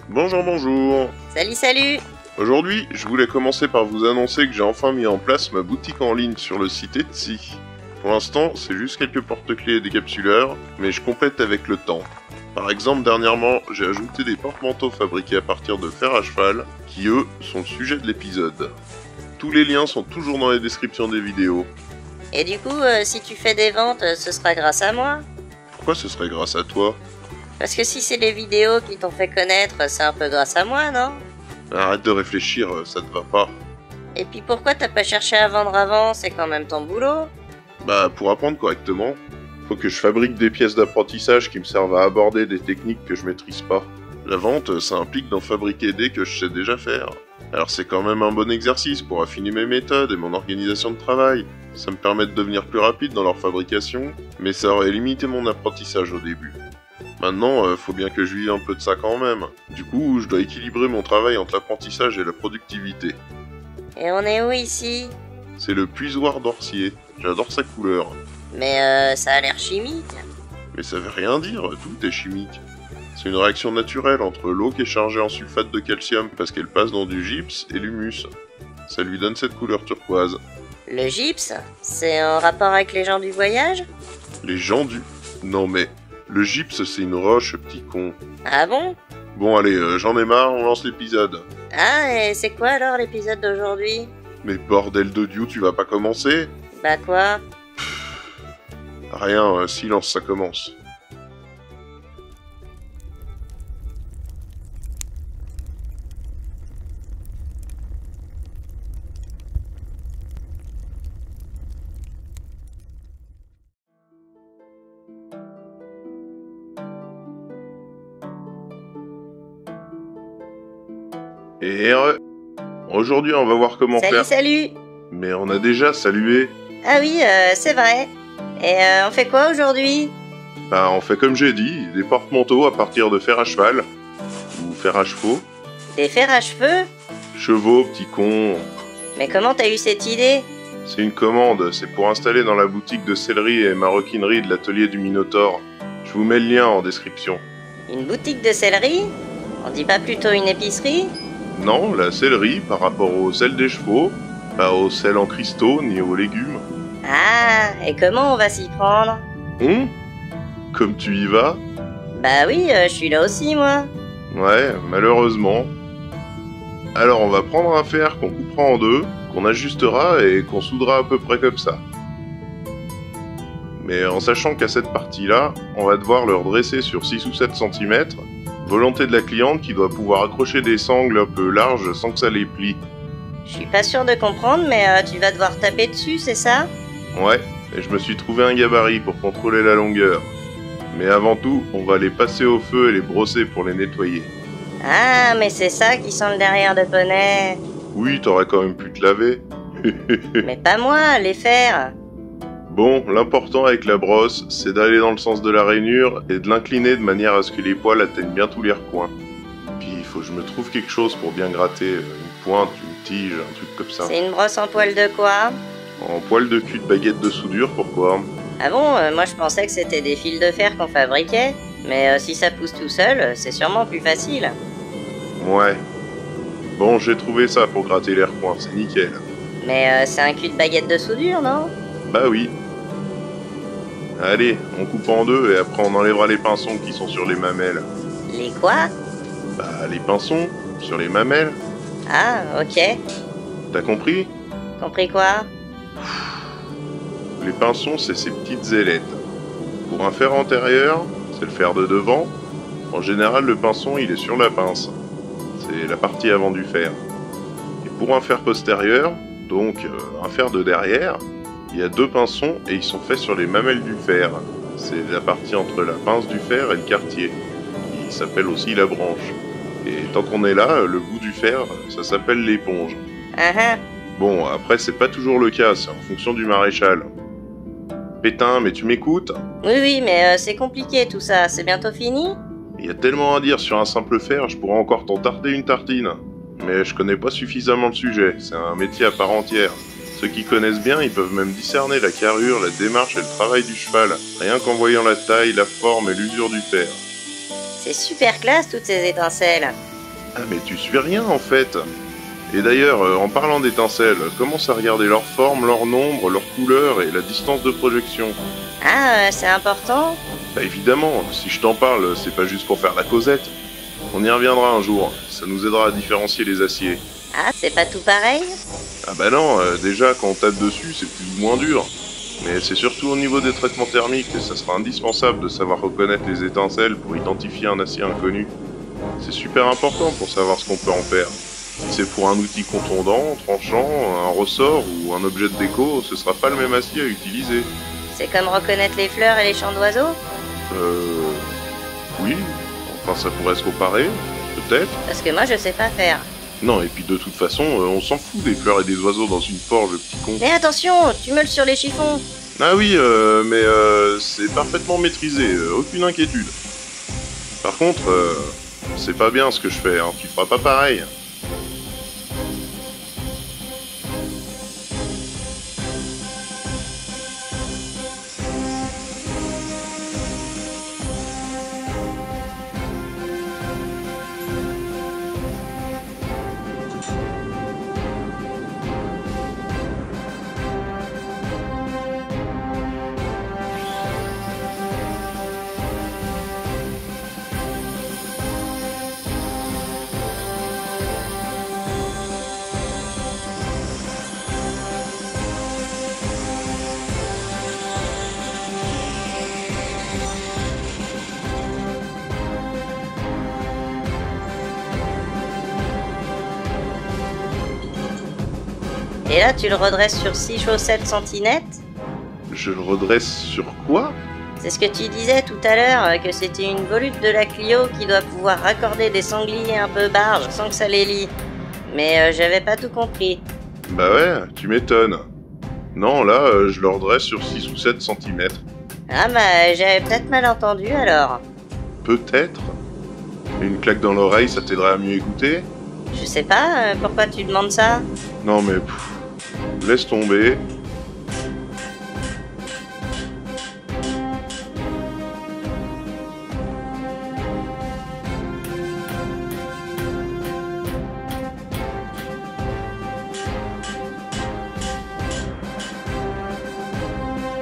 Bonjour, bonjour. Salut, salut. Aujourd'hui, je voulais commencer par vous annoncer que j'ai enfin mis en place ma boutique en ligne sur le site Etsy. Pour l'instant, c'est juste quelques porte-clés et décapsuleurs, mais je complète avec le temps. Par exemple, dernièrement, j'ai ajouté des porte-manteaux fabriqués à partir de fer à cheval, qui eux, sont le sujet de l'épisode. Tous les liens sont toujours dans les descriptions des vidéos. Et du coup, si tu fais des ventes, ce sera grâce à moi? Pourquoi ce serait grâce à toi? Parce que si c'est les vidéos qui t'ont fait connaître, c'est un peu grâce à moi, non? Arrête de réfléchir, ça te va pas. Et puis pourquoi t'as pas cherché à vendre avant? C'est quand même ton boulot. Bah, pour apprendre correctement, faut que je fabrique des pièces d'apprentissage qui me servent à aborder des techniques que je maîtrise pas. La vente, ça implique d'en fabriquer des que je sais déjà faire. Alors c'est quand même un bon exercice pour affiner mes méthodes et mon organisation de travail. Ça me permet de devenir plus rapide dans leur fabrication, mais ça aurait limité mon apprentissage au début. Maintenant, faut bien que je vive un peu de ça quand même. Du coup, je dois équilibrer mon travail entre l'apprentissage et la productivité. Et on est où ici? C'est le puisoir d'Orcier. J'adore sa couleur. Mais ça a l'air chimique. Mais ça veut rien dire, tout est chimique. C'est une réaction naturelle entre l'eau qui est chargée en sulfate de calcium parce qu'elle passe dans du gypse et l'humus. Ça lui donne cette couleur turquoise. Le gypse? C'est en rapport avec les gens du voyage? Les gens du... Non mais... Le gypse c'est une roche, petit con. Ah bon? Bon allez, j'en ai marre, on lance l'épisode. Ah, et c'est quoi alors l'épisode d'aujourd'hui? Mais bordel de Dieu, tu vas pas commencer? Bah quoi? Rien, silence, ça commence. Et aujourd'hui on va voir comment Salut, faire. salut. Mais on a déjà salué. Ah oui, c'est vrai. Et on fait quoi aujourd'hui? Bah on fait comme j'ai dit, des porte-manteaux à partir de fer à cheval. Ou fer à chevaux. Des fers à cheveux? Chevaux, petit con. Mais comment t'as eu cette idée? C'est une commande, c'est pour installer dans la boutique de sellerie et maroquinerie de l'atelier du Minotaure. Je vous mets le lien en description. Une boutique de sellerie? On dit pas plutôt une épicerie? Non, la sellerie par rapport au sel des chevaux, pas au sel en cristaux ni aux légumes. Ah, et comment on va s'y prendre? Comme tu y vas? Bah oui, je suis là aussi, moi. Ouais, malheureusement. Alors on va prendre un fer qu'on coupera en deux, qu'on ajustera et qu'on soudera à peu près comme ça. Mais en sachant qu'à cette partie-là, on va devoir le redresser sur 6 ou 7 cm, volonté de la cliente qui doit pouvoir accrocher des sangles un peu larges sans que ça les plie. Je suis pas sûr de comprendre, mais tu vas devoir taper dessus, c'est ça? Ouais, et je me suis trouvé un gabarit pour contrôler la longueur. Mais avant tout, on va les passer au feu et les brosser pour les nettoyer. Ah, mais c'est ça qui sent le derrière de poney. Oui, t'aurais quand même pu te laver. Mais pas moi, les fers. Bon, l'important avec la brosse, c'est d'aller dans le sens de la rainure et de l'incliner de manière à ce que les poils atteignent bien tous les recoins. Puis il faut que je me trouve quelque chose pour bien gratter, une pointe, une tige, un truc comme ça. C'est une brosse en poil de quoi? En poil de cul de baguette de soudure, pourquoi? Ah bon, moi je pensais que c'était des fils de fer qu'on fabriquait. Mais si ça pousse tout seul, c'est sûrement plus facile. Ouais. Bon, j'ai trouvé ça pour gratter les recoins, c'est nickel. Mais c'est un cul de baguette de soudure, non? Bah oui. Allez, on coupe en deux et après on enlèvera les pinçons qui sont sur les mamelles. Les quoi? Bah les pinçons, sur les mamelles. Ah, ok. T'as compris? Compris quoi? Les pinçons, c'est ces petites ailettes. Pour un fer antérieur, c'est le fer de devant. En général, le pinçon, il est sur la pince. C'est la partie avant du fer. Et pour un fer postérieur, donc un fer de derrière, il y a deux pinçons et ils sont faits sur les mamelles du fer. C'est la partie entre la pince du fer et le quartier, qui s'appelle aussi la branche. Et tant qu'on est là, le bout du fer, ça s'appelle l'éponge. Ah ah. Bon, après, c'est pas toujours le cas, c'est en fonction du maréchal. Pétain, mais tu m'écoutes? Oui, mais c'est compliqué tout ça. C'est bientôt fini? Il y a tellement à dire sur un simple fer, je pourrais encore t'en tarder une tartine. Mais je connais pas suffisamment le sujet, c'est un métier à part entière. Ceux qui connaissent bien, ils peuvent même discerner la carrure, la démarche et le travail du cheval, rien qu'en voyant la taille, la forme et l'usure du fer. C'est super classe toutes ces étincelles. Ah mais tu suis rien en fait. Et d'ailleurs, en parlant d'étincelles, commence à regarder leur forme, leur nombre, leur couleur et la distance de projection. Ah, c'est important? Bah évidemment, si je t'en parle, c'est pas juste pour faire la causette. On y reviendra un jour, ça nous aidera à différencier les aciers. Ah, c'est pas tout pareil? Ah bah non, déjà quand on tape dessus, c'est plus ou moins dur. Mais c'est surtout au niveau des traitements thermiques que ça sera indispensable de savoir reconnaître les étincelles pour identifier un acier inconnu. C'est super important pour savoir ce qu'on peut en faire. Si c'est pour un outil contondant, tranchant, un ressort ou un objet de déco, ce sera pas le même acier à utiliser. C'est comme reconnaître les fleurs et les chants d'oiseaux? Oui, enfin ça pourrait se comparer, peut-être. Parce que moi je sais pas faire. Non, et puis de toute façon, on s'en fout des fleurs et des oiseaux dans une forge, le petit con. Mais attention, tu meules sur les chiffons. Ah oui, mais c'est parfaitement maîtrisé, aucune inquiétude. Par contre, c'est pas bien ce que je fais, hein, tu feras pas pareil. Et là tu le redresses sur 6 chaussettes centinettes? Je le redresse sur quoi? C'est ce que tu disais tout à l'heure, que c'était une volute de la Clio qui doit pouvoir raccorder des sangliers un peu barges sans que ça les lie. Mais j'avais pas tout compris. Bah ouais, tu m'étonnes. Non, là, je le redresse sur 6 ou 7 centimètres. Ah bah j'avais peut-être mal entendu alors. Peut-être. Une claque dans l'oreille, ça t'aiderait à mieux écouter? Je sais pas, pourquoi tu demandes ça? Non mais... laisse tomber.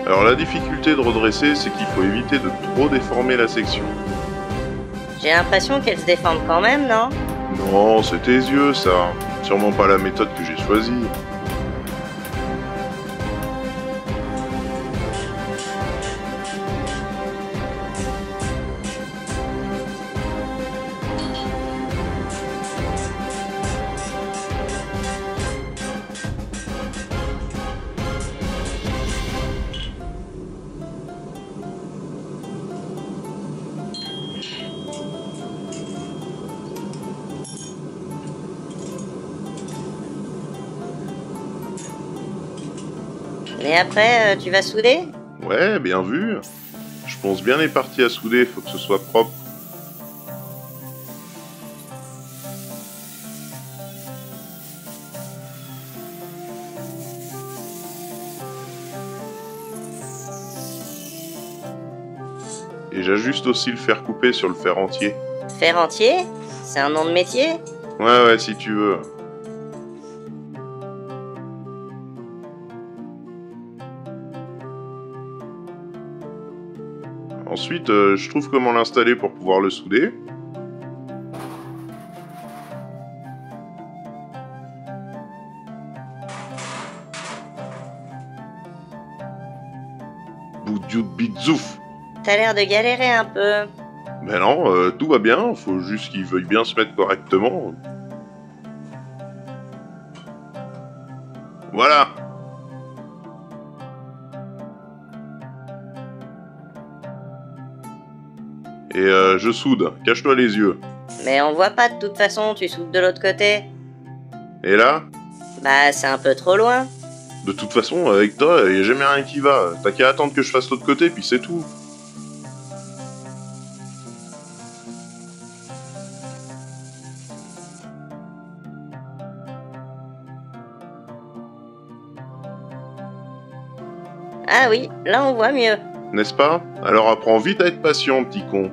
Alors la difficulté de redresser, c'est qu'il faut éviter de trop déformer la section. J'ai l'impression qu'elle se déforme quand même, non? Non, c'est tes yeux ça. Sûrement pas la méthode que j'ai choisie. Et après, tu vas souder? Ouais, bien vu. Je pense bien les parties à souder, faut que ce soit propre. Et j'ajuste aussi le fer coupé sur le fer entier. Fer entier? C'est un nom de métier? Ouais, si tu veux. Ensuite, je trouve comment l'installer pour pouvoir le souder. Boudiout bidzouf. T'as l'air de galérer un peu. Ben non, tout va bien, faut juste qu'il veuille bien se mettre correctement. Voilà. Et je soude, cache-toi les yeux. Mais on voit pas de toute façon, tu soudes de l'autre côté. Et là, Bah c'est un peu trop loin. de toute façon, avec toi, y a jamais rien qui va. T'as qu'à attendre que je fasse l'autre côté, puis c'est tout. Ah oui, là on voit mieux. N'est-ce pas? Alors apprends vite à être patient, petit con.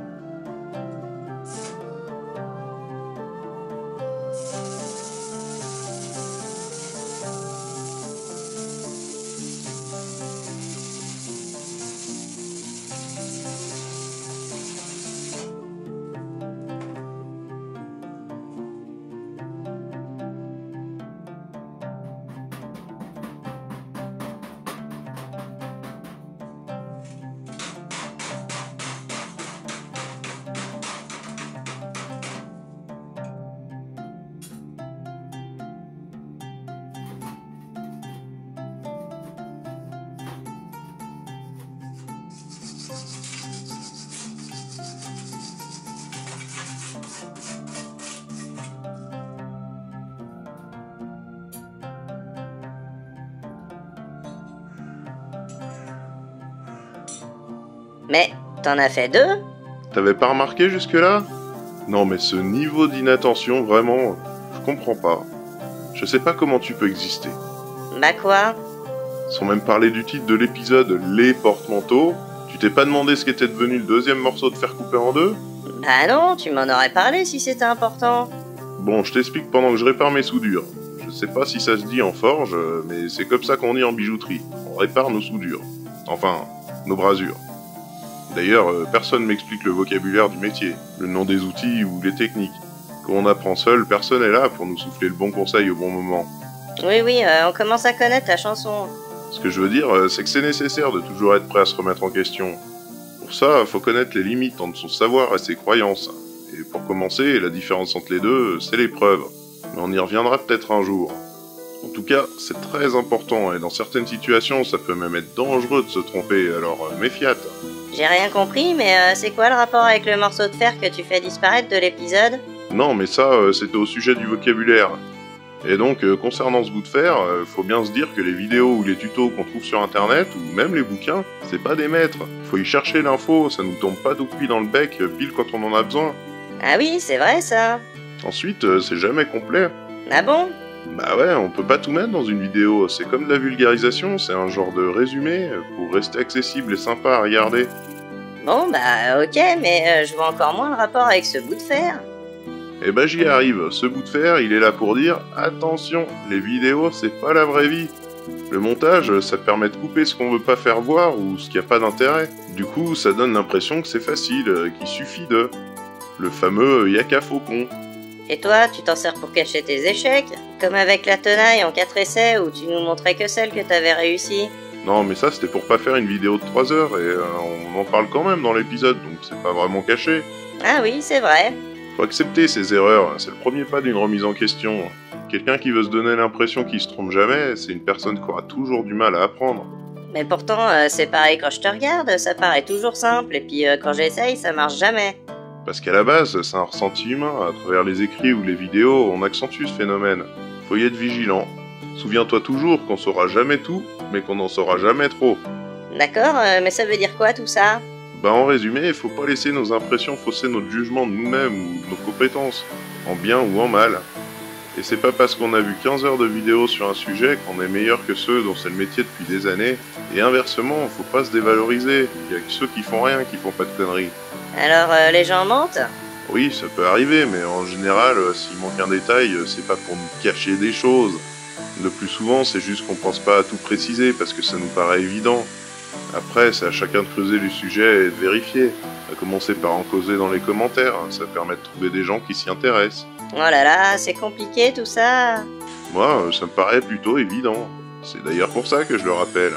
Mais t'en as fait 2? T'avais pas remarqué jusque-là? Non mais ce niveau d'inattention, vraiment, je comprends pas. Je sais pas comment tu peux exister. Bah quoi? Sans même parler du titre de l'épisode, les porte-manteaux, tu t'es pas demandé ce qu'était devenu le deuxième morceau de fer coupé en deux? Bah non, tu m'en aurais parlé si c'était important. Bon, je t'explique pendant que je répare mes soudures. Je sais pas si ça se dit en forge, mais c'est comme ça qu'on dit en bijouterie. On répare nos soudures. Enfin, nos brasures. D'ailleurs, personne m'explique le vocabulaire du métier, le nom des outils ou les techniques. Quand on apprend seul, personne est là pour nous souffler le bon conseil au bon moment. Oui, on commence à connaître la chanson. Ce que je veux dire, c'est que c'est nécessaire de toujours être prêt à se remettre en question. Pour ça, faut connaître les limites entre son savoir et ses croyances. Et pour commencer, la différence entre les deux, c'est l'épreuve. Mais on y reviendra peut-être un jour. En tout cas, c'est très important, et dans certaines situations, ça peut même être dangereux de se tromper, alors méfiate. J'ai rien compris, mais c'est quoi le rapport avec le morceau de fer que tu fais disparaître de l'épisode? Non, mais ça, c'était au sujet du vocabulaire. Et donc, concernant ce bout de fer, faut bien se dire que les vidéos ou les tutos qu'on trouve sur internet, ou même les bouquins, c'est pas des maîtres. Faut y chercher l'info, ça nous tombe pas tout cuit dans le bec, pile quand on en a besoin. Ah oui, c'est vrai ça. Ensuite, c'est jamais complet. Ah bon? Bah ouais, on peut pas tout mettre dans une vidéo, c'est comme de la vulgarisation, c'est un genre de résumé, pour rester accessible et sympa à regarder. Bon bah ok, mais je vois encore moins le rapport avec ce bout de fer. Et bah j'y arrive, ce bout de fer, il est là pour dire « Attention, les vidéos, c'est pas la vraie vie ». Le montage, ça permet de couper ce qu'on veut pas faire voir ou ce qui a pas d'intérêt. Du coup, ça donne l'impression que c'est facile, qu'il suffit de... Le fameux « y'a qu'à faucon ». Et toi, tu t'en sers pour cacher tes échecs? Comme avec la tenaille en 4 essais où tu nous montrais que celle que t'avais réussi? Non, mais ça, c'était pour pas faire une vidéo de 3 heures, et on en parle quand même dans l'épisode, donc c'est pas vraiment caché. Ah oui, c'est vrai. Faut accepter ses erreurs, c'est le premier pas d'une remise en question. Quelqu'un qui veut se donner l'impression qu'il se trompe jamais, c'est une personne qui aura toujours du mal à apprendre. Mais pourtant, c'est pareil quand je te regarde, ça paraît toujours simple, et puis quand j'essaye, ça marche jamais. Parce qu'à la base, c'est un ressenti humain, à travers les écrits ou les vidéos, on accentue ce phénomène. Faut y être vigilant. Souviens-toi toujours qu'on saura jamais tout, mais qu'on n'en saura jamais trop. D'accord, mais ça veut dire quoi tout ça? Bah en résumé, faut pas laisser nos impressions fausser notre jugement de nous-mêmes ou de nos compétences, en bien ou en mal. Et c'est pas parce qu'on a vu 15 heures de vidéos sur un sujet qu'on est meilleur que ceux dont c'est le métier depuis des années. Et inversement, faut pas se dévaloriser, il y a que ceux qui font rien qui font pas de conneries. Alors, les gens mentent? Oui, ça peut arriver, mais en général, s'il manque un détail, c'est pas pour nous cacher des choses. Le plus souvent, c'est juste qu'on pense pas à tout préciser parce que ça nous paraît évident. Après, c'est à chacun de creuser le sujet et de vérifier. À commencer par en causer dans les commentaires, ça permet de trouver des gens qui s'y intéressent. Oh là là, c'est compliqué tout ça. Moi, ça me paraît plutôt évident. C'est d'ailleurs pour ça que je le rappelle.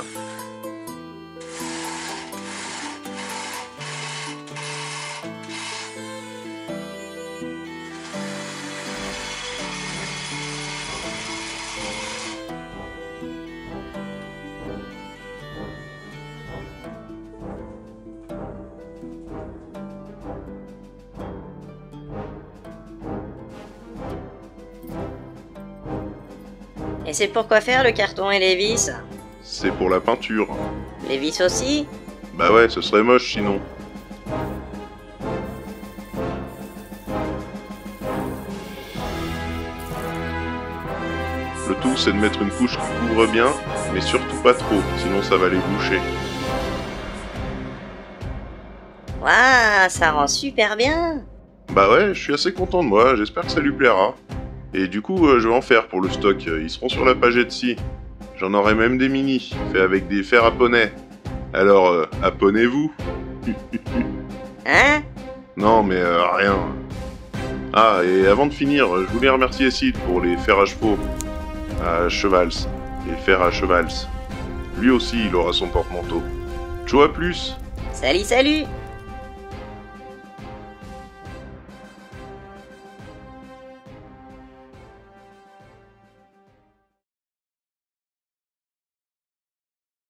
Et c'est pour quoi faire le carton et les vis? C'est pour la peinture. Les vis aussi? Bah ouais, ce serait moche sinon. Le tout, c'est de mettre une couche qui couvre bien, mais surtout pas trop, sinon ça va les boucher. Waouh, ça rend super bien. Bah ouais, je suis assez content de moi, j'espère que ça lui plaira. Et du coup, je vais en faire pour le stock, ils seront sur la page Etsy. J'en aurai même des mini, faits avec des fers japonais. Alors, abonnez-vous. Hein? Non, mais rien. Ah, et avant de finir, je voulais remercier Sid pour les fers à chevaux. À Chevals. Les fers à Chevals. Lui aussi, il aura son porte-manteau. Ciao, à plus. Salut, salut!